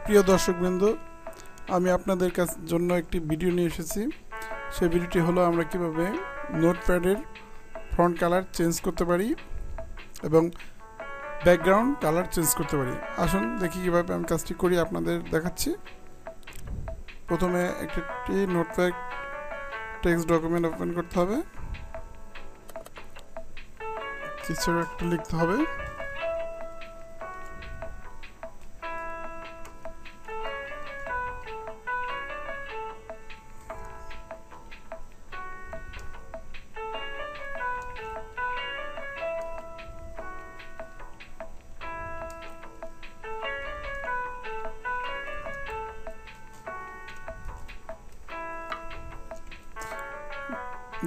প্রিয় দর্শকবৃন্দ, আমি আপনাদের জন্য একটি ভিডিও নিয়ে এসেছি। সেই ভিডিওটি হলো আমরা কিভাবে নোটপ্যাডের ফন্ট কালার চেঞ্জ করতে পারি এবং ব্যাকগ্রাউন্ড কালার চেঞ্জ করতে পারি। আসুন দেখি কিভাবে আমি কাজটি করি, আপনাদের দেখাচ্ছি। প্রথমে একটি নোটপ্যাড টেক্সট ডকুমেন্ট ওপেন করতে হবে, কিছু একটা লিখতে হবে।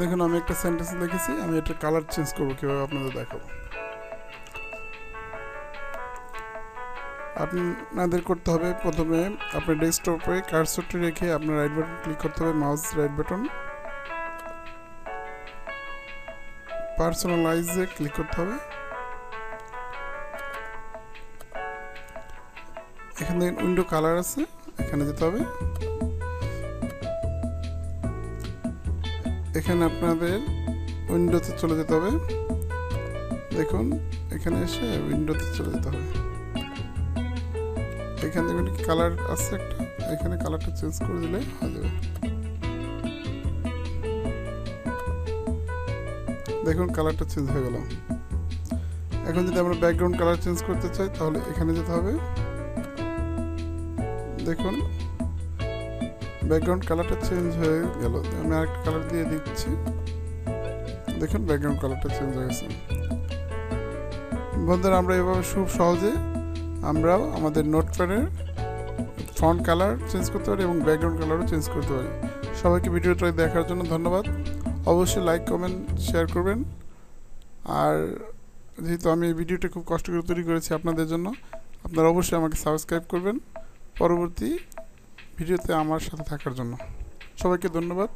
দেখুন, আমি একটা সেন্টেন্স লিখেছি, আমি এটা কালার চেঞ্জ করবো কিভাবে আপনাদের দেখাবো। আপনাদের করতে হবে, প্রথমে আপনার ডেস্কটপে কার্সরটি রেখে আপনার রাইট বাটন ক্লিক করতে হবে, মাউস রাইট বাটন, পার্সোনালাইজে ক্লিক করতে হবে। এখানে উইন্ডো কালার আছে, এখানে যেতে হবে। এখানে আপনাদের উইন্ডোতে চলে যেতে হবে। দেখুন, এখানে এসে উইন্ডোতে চলে যেতে হবে। এখানে দেখুন কালার আছে একটা, এখানে কালারটা চেঞ্জ করে দিলে হয়ে যাবে। দেখুন কালারটা চেঞ্জ হয়ে গেল। এখন যদি আমরা ব্যাকগ্রাউন্ড কালার চেঞ্জ করতে চাই তাহলে এখানে যেতে হবে। দেখুন ব্যাকগ্রাউন্ড কালারটা চেঞ্জ হয়ে গেল। আমি আরেকটা কালার দিয়ে দিচ্ছি। দেখুন ব্যাকগ্রাউন্ড কালারটা চেঞ্জ হয়ে গেছে। বন্ধুরা, আমরা এভাবে খুব সহজে আমরাও আমাদের নোটপ্যাডের ফন্ট কালার চেঞ্জ করতে পারি এবং ব্যাকগ্রাউন্ড কালারও চেঞ্জ করতে পারি। সবাইকে ভিডিওটা দেখার জন্য ধন্যবাদ। অবশ্যই লাইক, কমেন্ট, শেয়ার করবেন। আর যেহেতু আমি এই ভিডিওটা খুব কষ্ট করে তৈরি করেছি আপনাদের জন্য, আপনারা অবশ্যই আমাকে সাবস্ক্রাইব করবেন পরবর্তী ভিডিওতে আমার সাথে থাকার জন্য। সবাইকে ধন্যবাদ।